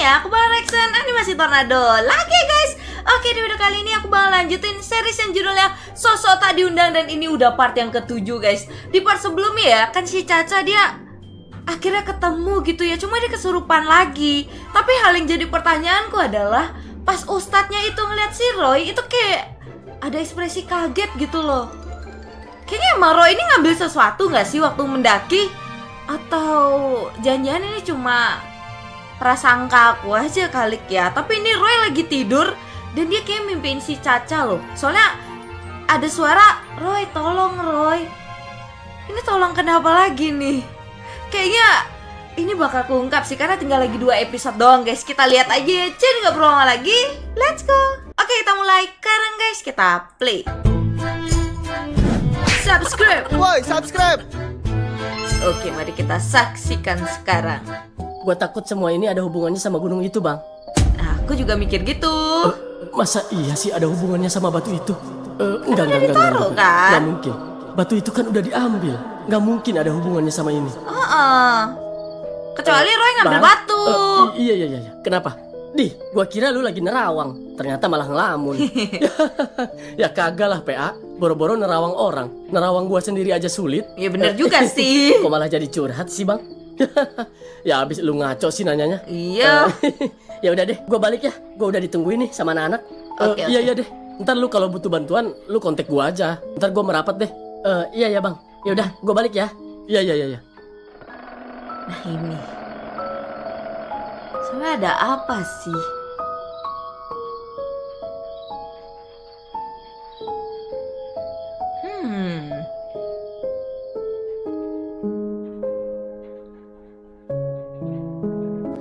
ya, aku bakal reaction animasi Tornado lagi guys. Oke, di video kali ini aku bakal lanjutin series yang judulnya Sosok Tak Diundang. Dan ini udah part yang ke-7 guys. Di part sebelumnya ya, kan si Caca dia akhirnya ketemu gitu ya, cuma dia kesurupan lagi. Tapi hal yang jadi pertanyaanku adalah pas ustadznya itu ngeliat si Roy, itu kayak ada ekspresi kaget gitu loh. Kayaknya emang Roy ini ngambil sesuatu gak sih waktu mendaki? Atau jangan-jangan ini cuma prasangka aku aja kali ya. Tapi ini Roy lagi tidur dan dia kayak mimpiin si Caca loh. Soalnya ada suara, Roy tolong Roy. Ini tolong kenapa lagi nih? Kayaknya ini bakal keungkap sih, karena tinggal lagi 2 episode doang guys. Kita lihat aja ya, jadi gak perlu lama lagi. Let's go. Oke, kita mulai sekarang guys. Kita play. Subscribe. Woi, subscribe. Oke, mari kita saksikan sekarang. Gua takut semua ini ada hubungannya sama gunung itu, Bang. Nah, aku juga mikir gitu. Masa iya sih ada hubungannya sama batu itu? Enggak, ditaruh, kan? Enggak mungkin. Batu itu kan udah diambil. Enggak mungkin ada hubungannya sama ini. Kecuali Roy ngambil Bang, batu. Iya. Kenapa? Gua kira lu lagi nerawang. Ternyata malah ngelamun. Ya kagak lah, PA. Boro-boro nerawang orang. Nerawang gua sendiri aja sulit. Ya bener juga sih. Kok malah jadi curhat sih, Bang? Ya abis lu ngaco sih nanyanya. Iya. Ya udah deh, gua balik ya. Gua udah ditungguin nih sama anak-anak. Oke. Iya deh. Ntar lu kalau butuh bantuan, lu kontak gua aja. Ntar gua merapat deh. Iya Bang. Ya udah, gua balik ya. Iya. Nah ini sebenarnya ada apa sih?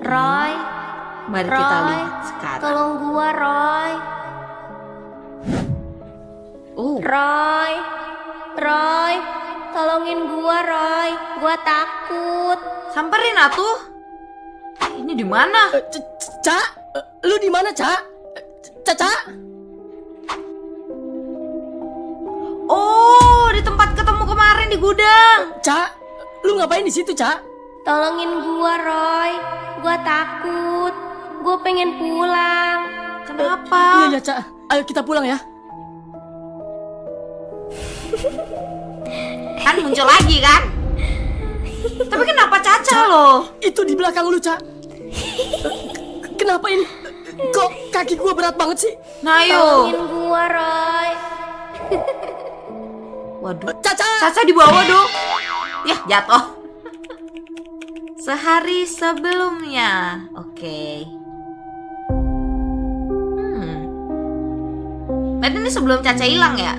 Roy, Mari kita lihat sekarang. tolong gua Roy. Roy, tolongin gua Roy. Gua takut. Samperin atuh. Ini di mana? Ca, lu di mana, Ca? Caca? Oh, di tempat ketemu kemarin di gudang. Ca, lu ngapain di situ, Ca? Tolongin gua Roy. Gua takut. Gua pengen pulang. Kenapa? Iya, Ca. Ayo kita pulang ya. Kan muncul lagi kan? Tapi kenapa Caca loh? Itu di belakang lu, Ca. Kenapa ini? Kok kaki gua berat banget sih? Nah ayo. Tolongin gua Roy. Waduh, Caca! Caca di bawah dong. Ya, jatuh. Sehari sebelumnya. Oke. Berarti ini sebelum Caca hilang ya?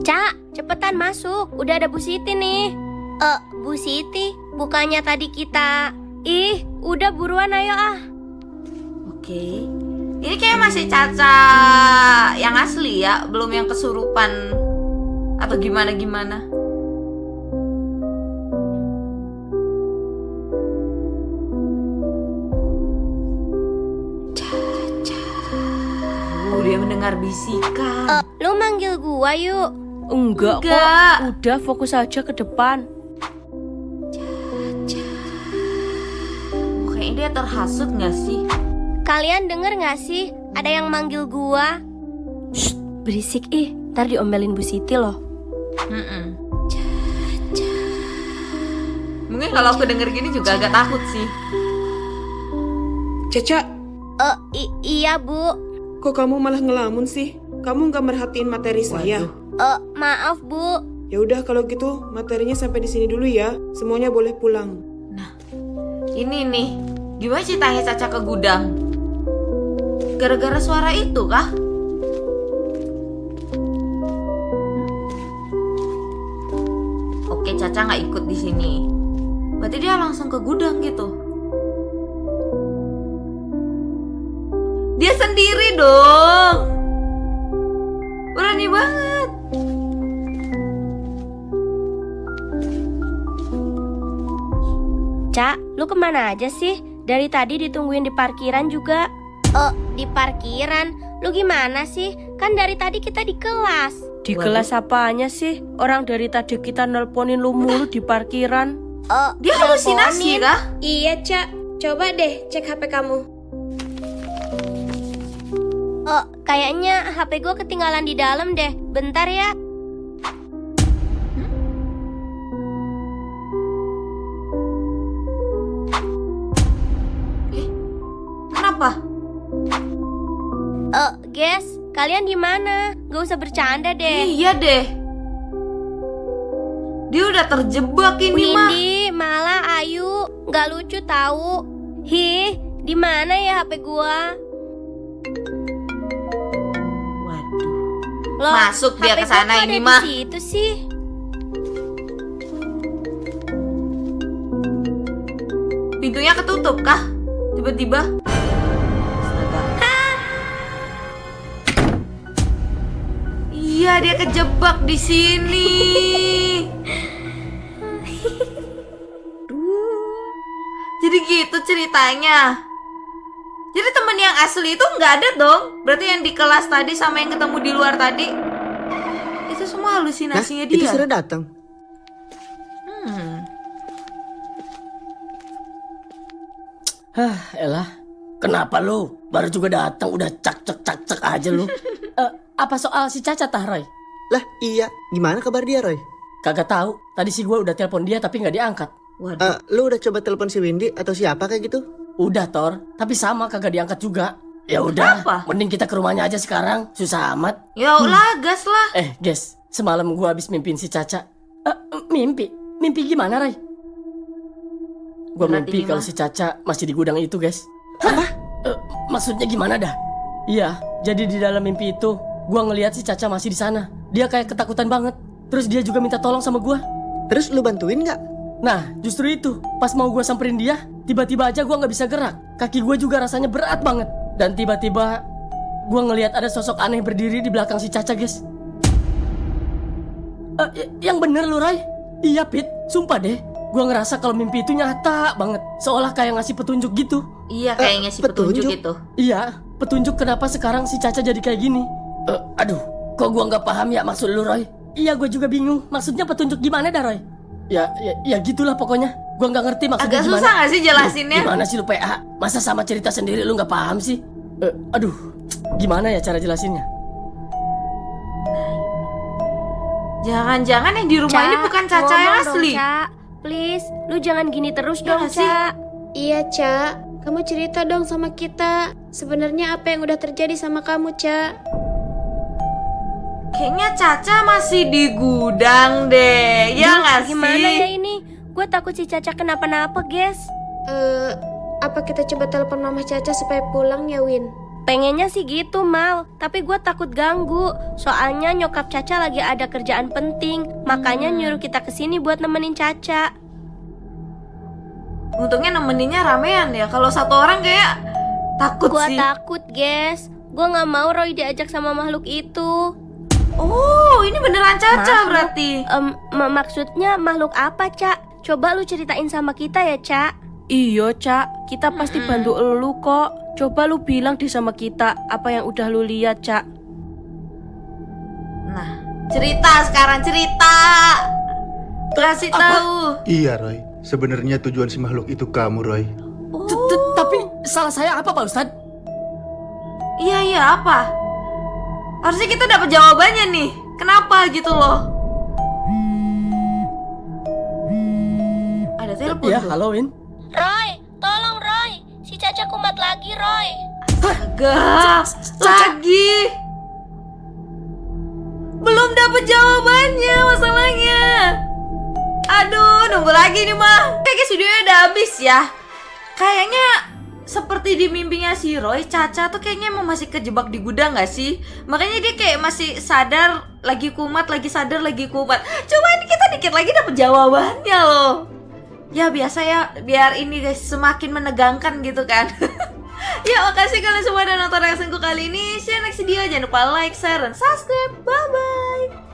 Ca, cepetan masuk. Udah ada Bu Siti nih. Bu Siti, bukannya tadi kita... udah buruan ayo ah. Oke. Ini kayak masih Caca yang asli ya, belum yang kesurupan atau gimana-gimana. Dia mendengar bisikan. Lu manggil gua yuk. Enggak kok, udah fokus aja ke depan. Kayaknya dia terhasut gak sih? Kalian denger gak sih? Ada yang manggil gua. Shh, berisik ntar diomelin Bu Siti loh. Mungkin kalau aku denger gini juga agak takut sih. Caca, Iya Bu. kok kamu malah ngelamun sih? Kamu nggak merhatiin materi saya? Maaf Bu. Ya udah kalau gitu materinya sampai di sini dulu ya. Semuanya boleh pulang. Nah, ini nih, gimana ceritanya Caca ke gudang? Gara-gara suara itu kah? Oke, Caca nggak ikut di sini. Berarti dia langsung ke gudang gitu. Dia sendiri dong. Berani banget. Ca, lu kemana aja sih? Dari tadi ditungguin di parkiran juga. Di parkiran? Lu gimana sih? Kan dari tadi kita di kelas. Di Waduh. kelas apanya sih? Orang dari tadi kita nelponin lu mulu di parkiran. Dia halusinasi kah? Iya, Cak. Coba deh cek HP kamu. Kayaknya HP gue ketinggalan di dalam deh. Bentar ya. Kenapa? Guys, kalian di mana? Gak usah bercanda deh. Iya deh. Dia udah terjebak ini mah. Windy, malah Ayu, nggak lucu tahu. Di mana ya HP gua? Waduh. Loh, Masuk dia HP ke sana gua kok ini ada mah. Di situ sih. Pintunya ketutup kah? Tiba-tiba. Astaga. Iya, dia kejebak di sini. Jadi gitu ceritanya. Jadi temen yang asli itu nggak ada dong. Berarti yang di kelas tadi sama yang ketemu di luar tadi itu semua halusinasinya dia. Itu sudah datang. Elah, kenapa lu? Baru juga datang udah cak aja lu. Apa soal si Caca tah, Roy? Lah iya, gimana kabar dia Roy? Kagak tahu. Tadi sih gue udah telepon dia tapi nggak diangkat. Waduh. Lu udah coba telepon si Windy atau siapa kayak gitu? Udah Tor, tapi sama kagak diangkat juga. Ya udah, Kenapa? mending kita ke rumahnya aja sekarang. Susah amat. Ya ulah, gas lah. Guys, semalam gua habis mimpiin si Caca. Mimpi? Mimpi gimana, Ray? Gua Berarti mimpi kalau gimana? si Caca masih di gudang itu, guys. Apa? Maksudnya gimana dah? Iya, jadi di dalam mimpi itu gua ngelihat si Caca masih di sana. Dia kayak ketakutan banget. Terus dia juga minta tolong sama gua. Terus lu bantuin nggak? Nah, justru itu. Pas mau gua samperin dia, tiba-tiba aja gua nggak bisa gerak. Kaki gua juga rasanya berat banget. Dan tiba-tiba gua ngelihat ada sosok aneh berdiri di belakang si Caca, guys. Yang bener lu, Ray? Iya, Pit. Sumpah deh. Gua ngerasa kalau mimpi itu nyata banget. Seolah kayak ngasih petunjuk gitu. Iya, kayaknya sih petunjuk petunjuk? itu. Iya, petunjuk kenapa sekarang si Caca jadi kayak gini. Aduh, kok gua nggak paham ya maksud lu, Roy? Iya, gua juga bingung. Maksudnya petunjuk gimana dah, Roy? Ya gitulah pokoknya. Gua nggak ngerti maksudnya Agak gimana. susah gak sih jelasinnya? Gimana sih lu PA? Masa sama cerita sendiri lu nggak paham sih? Aduh, gimana ya cara jelasinnya? Jangan-jangan yang di rumah ini bukan Caca yang ngomong dong, asli. Cak. Please, lu jangan gini terus Iya dong, nggak sih? Cak. Iya, Cak. Kamu cerita dong sama kita. Sebenarnya apa yang udah terjadi sama kamu, Cak? Kayaknya Caca masih di gudang deh. Ya Duh, nggak sih? Gimana ya ini? Gue takut si Caca kenapa-napa, guys. Apa kita coba telepon Mama Caca supaya pulang ya, Win? Pengennya sih gitu, Mal. Tapi gue takut ganggu. Soalnya nyokap Caca lagi ada kerjaan penting. Makanya nyuruh kita kesini buat nemenin Caca. Untungnya nemeninnya ramean ya. Kalau satu orang kayak takut Gue sih. takut, guys. Gue gak mau Roy diajak sama makhluk itu. Oh, ini beneran Caca Makhluk? berarti. Maksudnya makhluk apa, Cak? Coba lu ceritain sama kita ya, Cak. Iya, Cak. Kita pasti bantu elu kok. Coba lu bilang deh sama kita apa yang udah lu lihat, Cak. Nah, cerita sekarang cerita. Kasih tahu. Iya Roy, sebenarnya tujuan si makhluk itu kamu Roy. Tapi salah saya apa, Pak Ustadz? Iya, apa? Harusnya kita dapat jawabannya nih. Kenapa gitu loh? Ada telepon Iya, tuh. halo Win. Roy, tolong Roy. Si Caca kumat lagi, Roy. Agak lagi. Belum dapat jawabannya masalahnya. Aduh, nunggu lagi nih mah. Kayaknya videonya udah habis ya. Kayaknya seperti di mimpinya si Roy, Caca tuh kayaknya emang masih kejebak di gudang gak sih? Makanya dia kayak masih sadar, lagi kumat, lagi sadar, lagi kumat. Coba ini kita dikit lagi dapat jawabannya loh. Ya biasa ya, biar ini guys semakin menegangkan gitu kan. Ya makasih kalian semua udah nonton reaksiku kali ini. See you next video, jangan lupa like, share, dan subscribe. Bye bye.